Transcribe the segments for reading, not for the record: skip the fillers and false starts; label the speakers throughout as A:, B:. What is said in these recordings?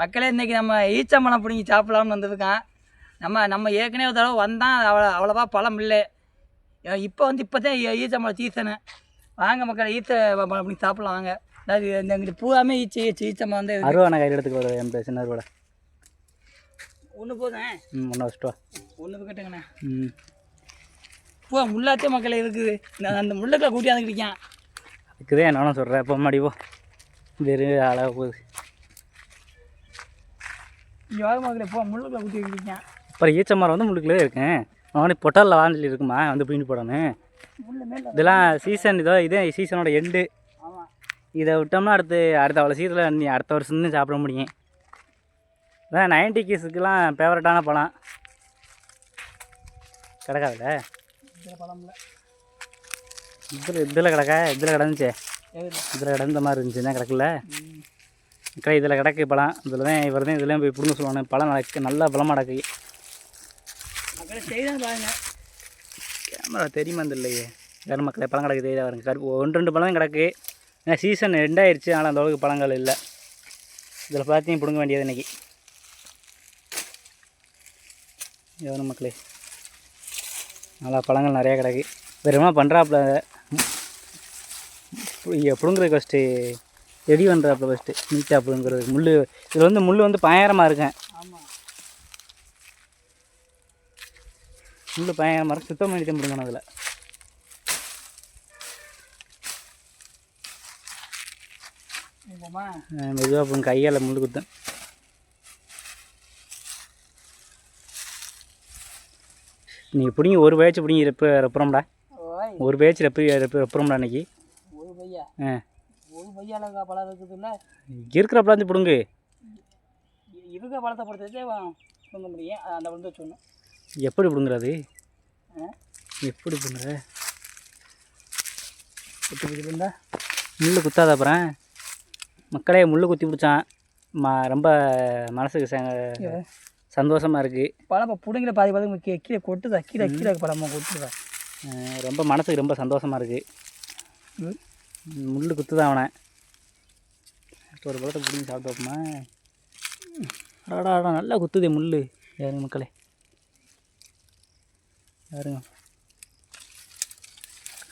A: மக்களே இன்றைக்கி நம்ம ஈச்சம்பழம் பிடிங்கி சாப்பிடலாம்னு வந்திருக்கான். நம்ம ஏற்கனவே ஒரு தடவை வந்தான், அவ்வளோவா பழம் இல்லை. இப்போ இப்போதான் ஈச்சம்பழம் சீசனு. வாங்க மக்களே, ஈச்சம்பழம் பிடிங்கி சாப்பிடலாம் வாங்க. அதாவது இந்த இங்கிட்ட பூராமே ஈச்சம்பழம் வந்து
B: அருவானை கையில் எடுத்துக்கு வரும் என் சின்ன அருவாடை
A: ஒன்று போதும்.
B: ஒன்று வச்சுட்டு
A: ஒன்று கட்டுங்கண்ணே. பூ முள்ளாத்தே மக்களே இருக்குது. அந்த முள்ளுக்களை கூட்டியாந்துக்கிட்டான்.
B: அதுக்குதான் என்னன்னு சொல்கிறேன். இப்போ மாடி போ வெறும் அழகாக போகுது.
A: இங்கே வாங்க மக்களே, பூ முள்ளுக்களை கூட்டி வைக்கிட்டான்.
B: அப்புறம் ஈச்ச மரம் வந்து முள்ளுக்குள்ளே இருக்கேன். அவனுக்கு பொட்டலில் வாங்கி இருக்குமா வந்து பிடிங்கி போடணும். இதெல்லாம் சீசன், இதே சீசனோட எண்டு.
A: ஆமாம்,
B: இதை விட்டோம்னா அடுத்த அவ்வளோ சீசனில் நீ அடுத்த வருஷம் தான் சாப்பிட முடியும். அதான் 90 கிட்ஸுக்கெலாம் ஃபேவரட்டான பழம். கிடக்காதுல்ல
A: பழம்ல
B: இதில் கிடந்துச்சே. இதில் கிடந்த மாதிரி இருந்துச்சு தான் கிடக்கல. இதில் கிடக்கு பழம். இதில் தான் இவர் தான் இதுலேயும் போய் பிடுங்க சொல்லுவானு. பழம் நல்லா பழமாக கிடக்கு. கேமரா தெரியுமா இல்லையே வேறு மக்களே. பழம் கிடக்கு தெரியாத வருங்க. கருப்பு 1-2 பழம் கிடக்கு. ஏன்னா சீசன் எண்டாயிருச்சு, ஆனால் அந்த அளவுக்கு பழங்கள் இல்லை. இதில் பார்த்தியும் பிடுங்க வேண்டியது இன்றைக்கி. எவ்வளோ மக்களே, நல்லா பழங்கள் நிறையா கிடக்கு. வெறுமா பண்ணுறாப்புல பிடுங்குறதுக்கு ஃபஸ்ட்டு ரெடி பண்ணுறாப்புல ஃபஸ்ட்டு நீட்டாக பிடுங்குறது. முள் இதில் வந்து முள் வந்து பயங்கரமாக இருக்கேன்.
A: ஆமாம்,
B: முள் பயங்கரமாக இருக்கும். சுத்தம் பண்ணி தான் பிடுங்கணும். அதில் மெதுவாக பிடுங்க, கையால் முள் குத்தேன். நீங்கள் பிடிங்கி ஒரு பேச்சு பிடிங்கி ரெப்புறோம்டா. ஒரு பேச்சு ரெப்புறோம்டா இன்றைக்கி.
A: ஒரு பையா பழம் இருக்குதுல்ல,
B: இருக்கிற பழம் பிடுங்கு.
A: இருக்கிற பழத்தை பொறுத்தே பிடுங்க முடியும். அந்த பழத்தை சொன்னோம்.
B: எப்படி பிடுங்குறது? எப்படி பிடுங்குற?
A: குத்தி பிடிச்சிருந்தா
B: முள் குத்தாத. அப்புறம் மக்களே முள் குத்தி பிடிச்சான். ரொம்ப மனசுக்கு சந்தோஷமாக இருக்குது.
A: பழம் இப்போ பிடுங்கிற பாதி கீழே கொட்டுதா. கீழே பழமாக கொட்டுதா.
B: ரொம்ப மனசுக்கு ரொம்ப சந்தோஷமாக இருக்குது. முள் குத்துதான் அவனை. ஒரு பழத்தை பிடிங்கி சாப்பிட்டு வைப்போமா? அடாடா நல்லா குத்துதே முள். யாருங்க மக்களே, யாருங்க.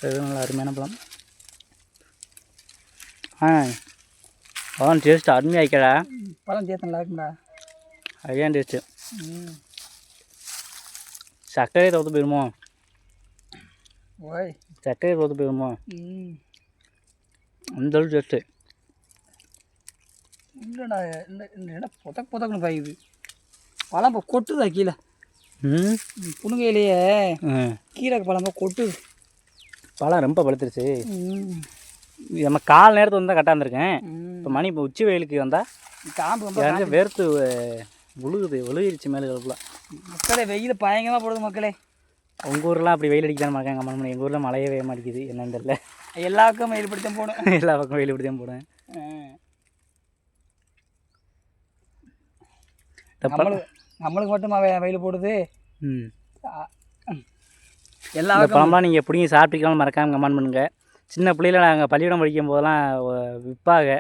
B: அது நல்லா அருமையான பழம். பழம் டேஸ்ட்டு அருமையாக ஆயிக்கடா.
A: பழம் டேஸ்ட் நல்லா இருக்குங்களா?
B: அருமையான டேஸ்ட்டு. சர்க்கரையை தோற்று போயிருமோ?
A: ஓய்,
B: சர்க்கரையை தோற்று போயிருமோ? அந்த அளவுக்கு டேஸ்ட்டு.
A: இல்லைண்ணா, என்ன புதக்குன்னு பாயுது பழம். இப்போ கொட்டுதா கீழே. புணுங்கையிலேயே கீழே பழம் கொட்டுது.
B: பழம் ரொம்ப பழுத்துருச்சு. நம்ம கால் நேரத்துக்கு வந்தால் கரெக்டாக இருந்திருக்கேன். இப்போ உச்சி வெயிலுக்கு வந்தால்
A: காம்பு ரொம்ப
B: வேர்த்து விழுகிருச்சு மேலே கலப்புலாம்.
A: மக்களே வெயில் பயங்கரமாக போடுது மக்களே.
B: உங்கள் ஊரெலாம் அப்படி வெயில் அடிக்க தான் மாட்டாங்க. அம்மா எங்கள் ஊரில் மழையே வேக மாட்டேங்குது. என்னன்னு தெரியல.
A: எல்லா பக்கம் வெயில் பிடித்தான் போடும்.
B: எல்லா பக்கம் வெயில் பிடித்தான் போடுவேன்.
A: நம்மளுக்கு மட்டுமா வெயில் போடுது? எல்லா
B: பழம்லாம் நீங்கள் எப்படிங்க சாப்பிட்டுக்கலாம் மறக்காமல் கமெண்ட் பண்ணுங்கள். சின்ன பிள்ளையில நாங்கள் பள்ளிக்கூடம் படிக்கும் போதெல்லாம் விற்பாங்க.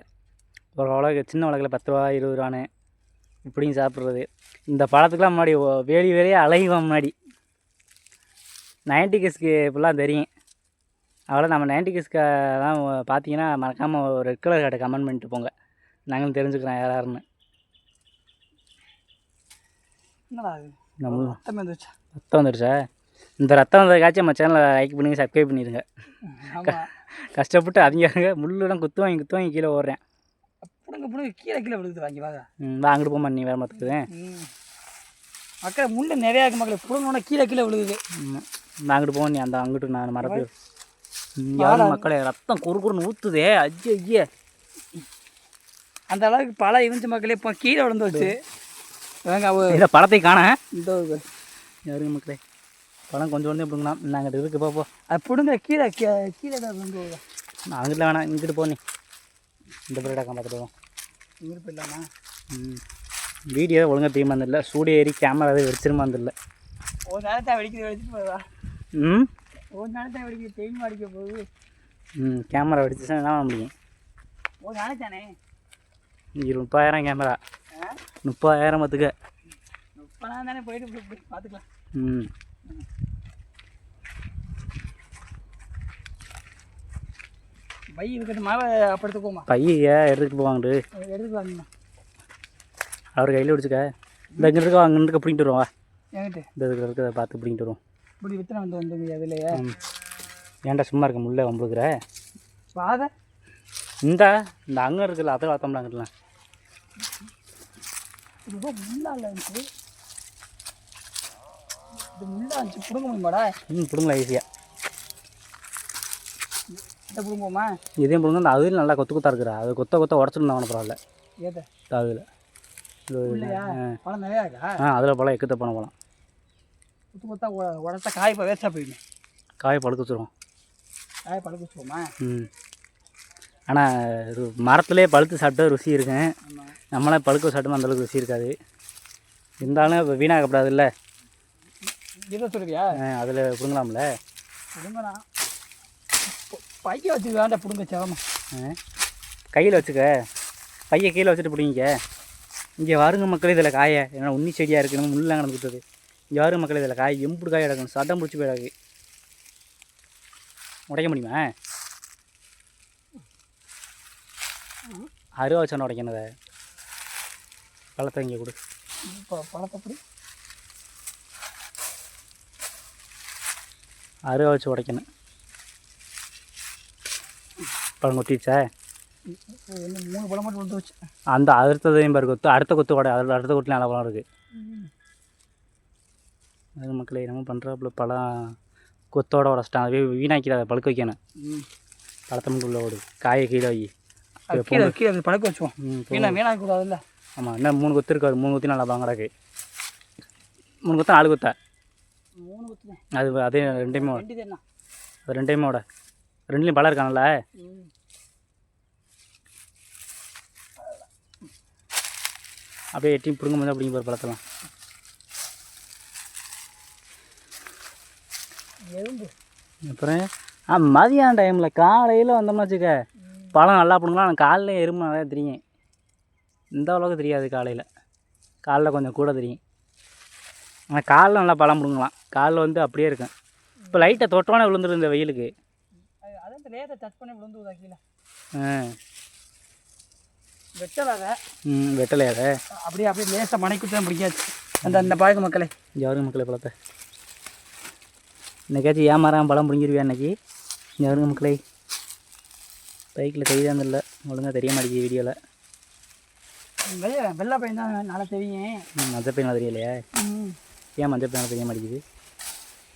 B: ஒரு உலக சின்ன உலகில் 10 ரூபா 20 ரூபான்னு இப்படிங்க சாப்பிட்றது. இந்த பழத்துக்கெலாம் முன்னாடி வேலையே அழகுவோம். முன்னாடி 90 கிட்ஸ்க்கு இப்படிலாம் தெரியும். அவ்வளோ நம்ம 90 கிட்ஸ்க்கெல்லாம் பார்த்தீங்கன்னா மறக்காமல் ஒரு ரெட் கலர் கார்டை கமெண்ட் பண்ணிட்டு போங்க. நாங்களும் தெரிஞ்சுக்கிறோம் யாருன்னு. ரத்தம் வந்துடுச்சா? இந்த ரத்தம் வந்ததுக்காச்சும் நம்ம சேனலை லைக் பண்ணி சப்ஸ்கிரைப் பண்ணிடுங்க. கஷ்டப்பட்டு அதிக முள்ளுடன் குத்து வாங்கி கீழே ஓடுறேன்.
A: கீழே விழுது. வாங்கி வாங்க.
B: அங்கிட்டு போமா நீ வேறு மாற்றுக்குது.
A: மக்களே முள்ளு நிறையா இருக்கு மக்களே. புடுங்கோன்னா கீழே விழுகுது.
B: அங்கிட்டு போவோம். நீ அங்கிட்டு நான் மரப்பு யாரும் மக்களே ரத்தம் குறுக்குறுன்னு ஊற்றுதே. ஐயே,
A: அந்த அளவுக்கு பழம் இருந்துச்சு மக்களே. இப்போ கீழே விழுந்து வச்சு
B: இதை பழத்தை காண. இந்த யாருங்க மக்களே, பழம் கொஞ்சம் ஒன்றே பிடுங்கலாம். நாங்கள் இருக்கு பார்ப்போம்.
A: அது பிடுங்க கீழே
B: நான் அங்கிட்ட வேணாம். இங்கிட்டு போ. நீ இந்த பிள்ளைடாக்கா பார்த்துட்டு
A: இங்கிட்டு போயிடலாமா?
B: வீடியோ ஒழுங்காக தெரியுமா இருந்தில்ல. சூடு ஏறி கேமரா வெடிச்சிருமா இருந்தில்ல.
A: ஒரு நாளைக்கு வெடிக்கிறது போதா? ஒரு நாளைக்கு வெடிக்க தெரியுமா அடிக்க போகுது.
B: கேமரா வெடிச்சுன்னா என்ன பண்ண முடியும்?
A: ஒரு நாளைக்கு தானே.
B: 30,000 கேமரா. 30,000 பார்த்துக்க.
A: 30 தானே போயிட்டு பார்த்துக்கலாம்.
B: ம்.
A: பை இருக்கட்டும், மாவை அப்போ எடுத்துக்கோமா.
B: பைய எடுத்துகிட்டு போவாங்கட்டு
A: எடுத்துட்டு வாங்கண்ணா.
B: அவர் கையில் பிடிச்சிக்க. இந்த இங்கே இருக்க அங்கே இருக்க பிடிங்கிட்டு வருவோம்.
A: என்கிட்ட
B: இந்த இதில் இருக்கிறத பார்த்து பிடிங்கிட்டு வருவோம்.
A: இப்படி வித்தனை வந்து அதுலையே.
B: ஏன்டா சும்மா இருக்க முள்ள வம்புக்குற
A: பாதை
B: இந்த அங்கே இருக்குல்ல அதை பார்த்தோம்லாங்கலாம்.
A: இது முள்ளா இல்லை இருந்துச்சு. இது முள்ளா இருந்துச்சு. பிடுங்க முடியுமாடா?
B: பிடுங்களா ஈஸியாக.
A: இதை பிடுங்குவோமா?
B: இதையும் பிடுங்க. அந்த அதில் நல்லா கொத்து கொத்தாக இருக்கிறா. அது கொத்த உடச்சிருந்தாங்க பரவாயில்ல.
A: ஏதா
B: அதில்
A: பழம் நிறையா இருக்கா?
B: அதில் பழம் எக்கத்த பண்ண பழம்.
A: கொத்து கொத்தா உடச்சா காய் இப்போ வேஸ்ட்டாக போயிடுங்க.
B: காயை பழுக்க வச்சுருவோம்.
A: காயை பழுக்க வச்சுருவோமா?
B: ஆனால் இது மரத்துலேயே பழுத்து சாப்பிட்டா ருசி இருக்குங்க.
A: ஆமாம்.
B: நம்மளே பழுக்க சாப்பிட்டோம் அந்தளவுக்கு ருசி இருக்காது. இருந்தாலும் இப்போ வீணாக்கப்படாதுல்ல.
A: இதை சொல்லுவியா?
B: அதில் பிடுங்கலாம்ல.
A: பிடுங்கண்ணா பைய வச்சு வேண்டாம். பிடுங்க சிரமம்.
B: கையில் வச்சுக்க. பையை கீழே வச்சுட்டு பிடிங்க. இங்கே வருங்க மக்களே இதில் காயை. ஏன்னா உண்ணி செடியாக இருக்குது. முள்ளெலாம் கிடந்துக்கிட்டது. இங்கே வருங்க மக்களே இதில் காய் எம்புடு காய் கிடக்கணும். சட்டம் பிடிச்சி போயிடாது. உடைக்க முடியுமா? அருவா வச்சான உடைக்கணும். அதை பழத்தை இங்கே கொடு.
A: இப்போ பழத்தை அப்படி
B: அருவா வச்சு உடைக்கணும். பழம் கொட்டிடுச்சா?
A: 3 பழம் மட்டும் கொண்டு வச்சு.
B: அந்த அடுத்ததையும் பாரு கொத்து. அடுத்த கொத்து உடை. அதில் அடுத்த கொட்டில் நல்ல பழம் இருக்குது. அது மக்களே நம்ம பண்ணுறாப்புல பழம் கொத்தோட உடச்சிட்டான். அதுவே வீணாக்கிறாத பழுக்க வைக்கணும். பழத்தை மட்டும் உள்ள ஓடு. காயை கீழே வை.
A: கீழே பழக்க வச்சுவோம். வீணாக்கூடாதுல்ல.
B: ஆமாம். இன்னும் 3 கொத்து இருக்காது. 3 கொத்தி நல்லா பழம் கிடக்கு. 3 கொத்தா 4 கொத்தா?
A: 3 கொத்து.
B: அதே ரெண்டையுமே ஓட. அது ரெண்டையுமே ஓட. ரெண்டுலேயும் பழம் இருக்கானல்ல. அப்படியே எட்டி பிடுங்க முடியாது. அப்படிங்க போகிற பழத்தெல்லாம் அப்புறம் மதியான டைமில் காலையில் வந்தோம்னா வச்சுக்க பழம் நல்லா பிடுங்கலாம். ஆனால் காலையில் எறும்பு நிறையா தெரியும். இந்த அளவுக்கு தெரியாது. காலைல கொஞ்சம் கூட தெரியும். ஆனால் காலைல நல்லா பழம் பிடுங்கலாம். காலைல வந்து அப்படியே இருக்கும். இப்போ லைட்டாக தொட்டோன்னே விழுந்துடும் இந்த வெயிலுக்கு. வெட்டலையாத
A: அப்படியே லேசாக மனைக்குத்தான் பிடிக்காது. அந்த பாருங்க மக்களே.
B: யாருங்க மக்களே பழத்தை இன்னைக்காச்சும் ஏமாறாமல் பழம் பிடிங்கிருவியா இன்னைக்கு? யாருங்க மக்களே பைக்கில் கைதான் இல்லை ஒழுங்காக தெரிய மாட்டேங்குது வீடியோவில்.
A: வெள்ளை பையன் தான் நல்லா தெரியும்.
B: மஞ்சள் பையன் தெரியலையா? ஏன் மஞ்சள் பையன் தெரிய மாட்டேங்குது?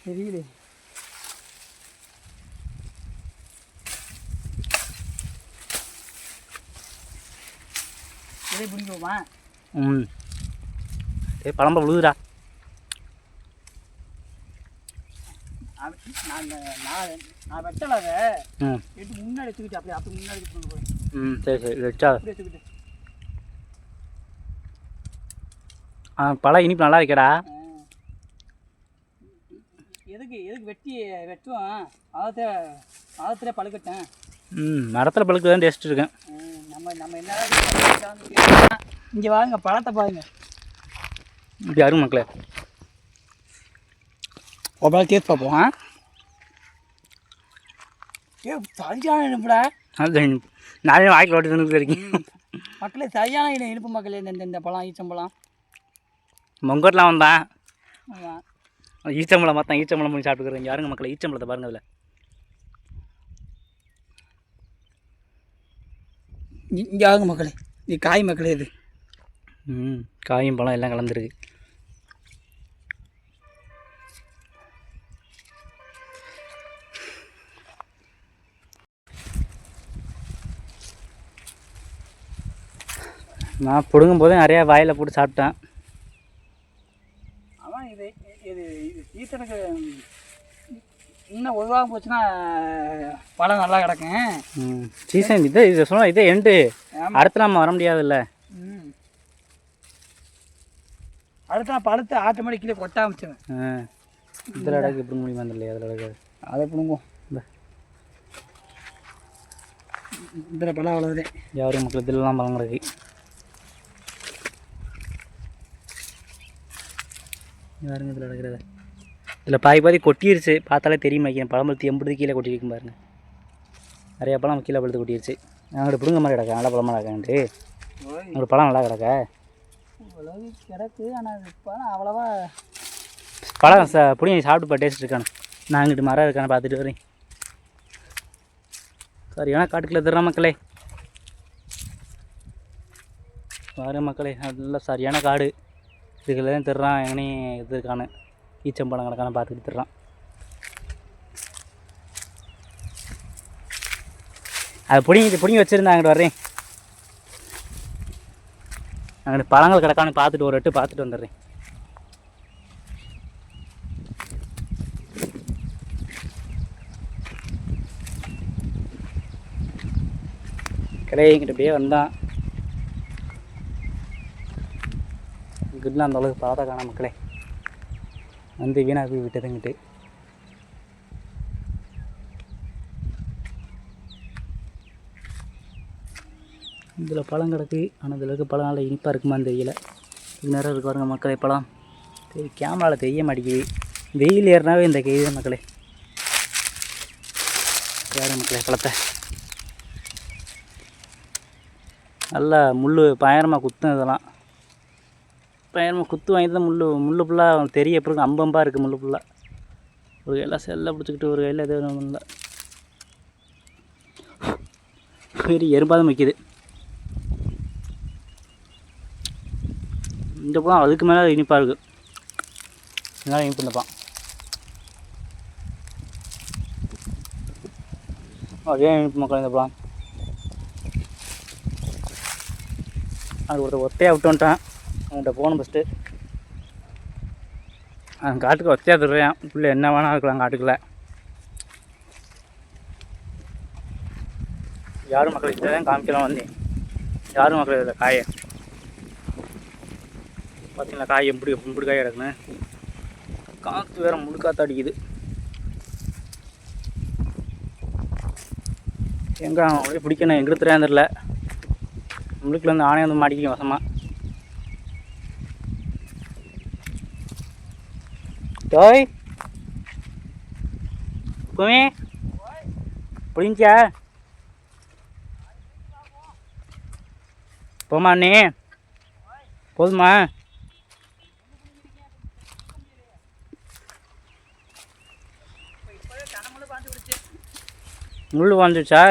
A: தெரியல. இதை பிடிக்குமா?
B: பழம்ப விழுதுடா.
A: நான் வெட்டலை. அதை எடுத்து முன்னாடி வச்சுக்கிட்டு அப்படி முன்னாடி போய்.
B: சரி வச்சா பழம் இனிப்பு நல்லா இருக்கடா.
A: எதுக்கு வெட்டுவோம்? அதத்தில் பழுக்கட்டேன்.
B: மரத்தில் பழுக்கு தான் டேஸ்ட் இருக்கேன்.
A: நம்ம என்ன இங்கே வாங்க பழத்தை பாருங்க.
B: இப்படி யாரும் மக்களே
A: ஒரு நாள் டேஸ்ட் பார்ப்போம். சரியான இனிப்புடா.
B: நானே வாய்க்கு ஓட்டு இருக்கேன்
A: மக்களே. சரியான இனிப்பு மக்களே. இந்த பழம் ஈச்சம்பழம்
B: மொங்கோட்டெலாம் வந்தான். ஈச்சம்பழம் பார்த்தா ஈச்சம்பழம் பண்ணி சாப்பிட்டுக்கிறேன். யாருங்க மக்களே ஈச்சம்பழத்தை பாருங்க. அதில்
A: இங்கே ஆகுங்க மக்களே. இது காய் மக்களே. இது
B: காயும் பழம் எல்லாம் கலந்துருக்கு. நான் பிடுங்கும் போதே நிறையா வாயில் போட்டு சாப்பிட்டேன்.
A: ஆனால் இது சீசனுக்கு இன்னும் ஒரு வாரம் போச்சுன்னா பழம் நல்லா கிடக்கும்.
B: சீசன் இது சொன்னால் இதே எண்டு. அடுத்து நம்ம வர முடியாதுல்ல.
A: அடுத்து நான் பழுத்து ஆட்டோமேட்டிக் கீழே கொட்ட ஆரம்பிச்சிடுவேன்.
B: இதில் இடக்கு பிடுங்க முடியுமா? இல்லையா அதில் இடக்காது.
A: அதை பிடுங்குவோம். இதில் பழம் அவ்வளோதே.
B: யாரும் மக்கள் இதெல்லாம் பழம் கிடக்கு. பாருங்க இதில் கிடக்கிறத. இதில் பாதி கொட்டிருச்சு, பார்த்தாலே தெரியும் வைக்கணும். பழம்பழுத்து எம்படுது கீழே கொட்டியிருக்கும் பாருங்க. நிறையா பழம் கீழே பழுத்து கொட்டிருச்சு. அங்கிட்ட பிடுங்க மாதிரி கிடக்கா, நல்லா பழமாக கிடக்கான்ட்டு. அங்கிட்ட பழம் நல்லா கிடக்கா
A: கிடக்கு. ஆனால் பழம் அவ்வளோவா
B: பழம் பிடிங்க சாப்பிட்டு டேஸ்ட் இருக்கானு. நான் அங்கிட்டு மரம் இருக்கானு பார்த்துட்டு வரேன். சாரி ஏன்னா காட்டுக்குள்ளே தர்றேன் மக்களே. பாரு மக்களே, நல்லா சரியான காடு. இதுக்குள்ள தான் தர்றான். எங்கனே இது இருக்கானு ஈச்சம்பழம் கணக்கான பார்த்துக்கிட்டு தர்றான். அது பிடிங்கி வச்சுருந்தேன். அங்கிட்டு வர்றேன். அங்கிட்டு பழங்கள் கிடக்கானு பார்த்துட்டு ஒரு எட்டு பார்த்துட்டு வந்துடுறேன். கிடையிங்கிட்ட அப்படியே வந்தான். இங்கிட்டலாம் அந்த அளவுக்கு பழத்தை காண மக்களே. வந்து வீணாக போய் விட்டதுங்கிட்டு. இதில் பழம் கிடக்கு. ஆனால் இதில் இருக்க பழம் நல்லா இனிப்பாக இருக்குமான்னு தெரியல. இது நேரம் இருக்கு பாருங்க மக்களே பழம். சரி கேமராவில் தெரிய மாட்டேங்குது. வெயில் ஏறினாவே இந்த கைது மக்களே. யாரும் மக்களே பழத்தை நல்லா முள் பயங்கரமாக குத்தும். இதெல்லாம் பயங்கரமாக குத்து வாங்கி தான் முள் ஃபுல்லாக தெரிய எப்படி இருக்கும். அம்பம்பாக இருக்குது முள் ஃபுல்லாக. ஒரு கையில் செல்லை பிடிச்சிக்கிட்டு ஒரு கையில் எது இல்லை. சரி எறும்பாதான் வைக்கிது. இந்த பழம் அதுக்கு மேலே இனிப்பாக இருக்குது. இதனால் இனிப்பு இருந்தப்பான். அதே இனிப்பு மக்கள் இந்த பழம். அது ஒத்தையாக விட்டு வந்துட்டான். அவன்கிட்ட போகணும் ஃபஸ்ட்டு. அவன் காட்டுக்கு ஒத்தையாக தருவேன். பிள்ளை என்ன வேணால் இருக்கலாம் காட்டுக்குள்ளே. யாரும் மக்கள் இதில் தான் காமிக்கலாம் வந்தேன். யாரும் மக்கள் இதில் காயை பார்த்தீங்களா? காய் எப்படி காய் கிடக்குன்னு. காற்று வேறு முழு காற்று அடிக்குது. எங்கே அவன் அப்படியே பிடிக்கணும். எங்கே தெரியாது தெரில. முழுக்கில் வந்து ஆணையம் வந்து மாட்டிக்கும் வசமாக. டோய் குமி பிடிச்சா போமா அண்ணே? போதுமா? முள் வந்துச்சா?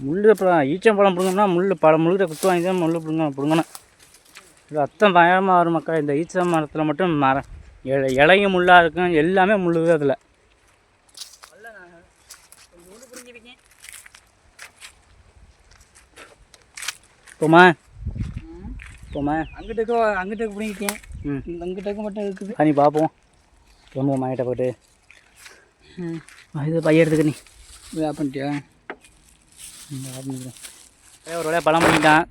B: முள் அப்புறம் ஈச்சம்பழம் பிடுங்கணும்னா முள்ளுக்கிட்ட குத்து வாங்கி தான் முள் பிடுங்கணும். இது அத்தம் பயமாக வரும் மக்கள். இந்த ஈச்ச மரத்தில் மட்டும் இலையும் முள்ளாக இருக்கும். எல்லாமே முள் அதில். போமா
A: அங்கிட்ட பிடிங்கிட்டேன். அங்கிட்ட மட்டும் இருக்குது.
B: நீ பார்ப்போம். ரொம்ப மாயிட்ட போட்டு இது பைய எடுத்துக்க. நீ பண்ணிட்டியா? ஒரு வேலையாக பழம் பண்ணிட்டான்.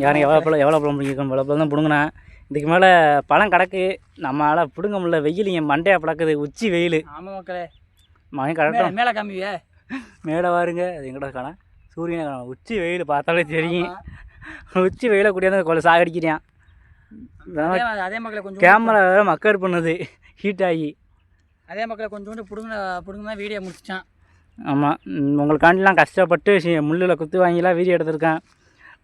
B: யாரும் எவ்வளோ பழம் பிடிக்கும். இவ்வளோ பழம் தான் பிடுங்கினேன். இதுக்கு மேலே பழம் கிடக்கு. நம்மளால் பிடுங்க முடியல. வெயில் என் மண்டையாக பழக்குது. உச்சி வெயில்.
A: ஆமாம் மக்களே.
B: மழை கரெக்டாக
A: மேலே காமிவியா?
B: மேலே வாருங்க. அது எங்கடா காணா? சூரியனை காணும். உச்சி வெயில் பார்த்தாலே தெரியும். உச்சி வெயிலை கூட்டியாந்து கொலை சாகடிக்கிறான்.
A: அதே மக்களை கொஞ்சம்
B: கேமரா வேறு மக்கர் பண்ணுது ஹீட் ஆகி.
A: அதே மக்களை கொஞ்சோண்டு பிடுங்க வீடியோ முடிச்சிட்டான்.
B: ஆமாம், உங்களுக்காண்டிலாம் கஷ்டப்பட்டு முள்ளில் குத்து வாங்கிலாம் வீடியோ எடுத்திருக்கேன்.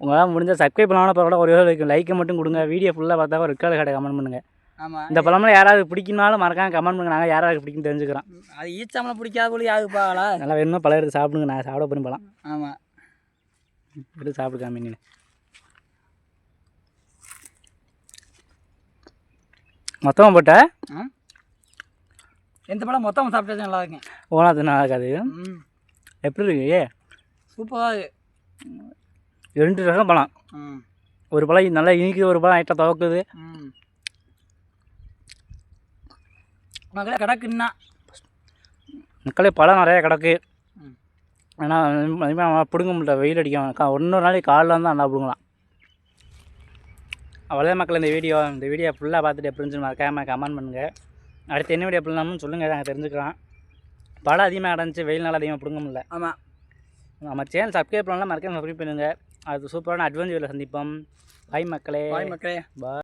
B: உங்களால் முடிஞ்சால் சப்ஸ்கிரைப் பண்ணாலும் பரவாயில்ல, ஒரு லைக்கை மட்டும் கொடுங்க. வீடியோ ஃபுல்லாக பார்த்தா ஒரு ரெக்கார்டு கடை கமெண்ட் பண்ணுங்கள்.
A: ஆமாம்,
B: இந்த பழமெல்லாம் யாராவது பிடிக்குனாலும் மறக்காம கமெண்ட் பண்ணுங்க. நாங்கள் யாராவது பிடிக்குன்னு தெரிஞ்சுக்கிறோம்.
A: அது ஈச்சாமலாம் பிடிக்காத போல யாருப்பாங்களா?
B: நல்லா வேணுமா பழம் எடுத்து சாப்பிடுங்க. நான் சாப்பிட போகிறேன் பழம்.
A: ஆமாம்,
B: எடுத்து சாப்பிடுக்காம நீ மொத்தமாக போட்ட
A: எந்த பழம் மொத்தமாக சாப்பிட்டது நல்லா இருக்கேன்.
B: ஓனாது நல்லா இருக்காது. எப்படி இருக்கு?
A: சூப்பராக இருக்கு.
B: 2 ரகம் பழம். ஒரு பழம் நல்லா இனிக்குது, ஒரு பழம் ஐட்டாக துவக்குது.
A: மக்களே கிடக்குன்னா
B: மக்களே பழம் நிறையா கிடக்கு. ஆனால் பிடுங்க முடியல, வெயில் அடிக்கும். இன்னொரு நாளைக்கு காலில் வந்து நல்லா பிடுங்கலாம். அவ்வளோதான் மக்கள். இந்த வீடியோ ஃபுல்லாக பார்த்துட்டு எப்படி இருந்துச்சு மறக்காமல் கமெண்ட் பண்ணுங்கள். அடுத்து என்ன வீடியோ எப்படினாலும் சொல்லுங்கள், நாங்கள் தெரிஞ்சுக்கலாம். பழம் அதிகமாக கிடந்துச்சு, வெயில் நாள் அதிகமாக பிடுங்க முடியல.
A: ஆமாம்,
B: நம்ம சேனல் சப்ஸ்கிரைப் பண்ணலாம், மறக்காம சப்ஸ்கிரைப் பண்ணுங்கள். அது சூப்பரான அட்வென்ச்சரில் சந்திப்போம். பாய் மக்களே.
A: பாய் மக்களே.
B: பாய்.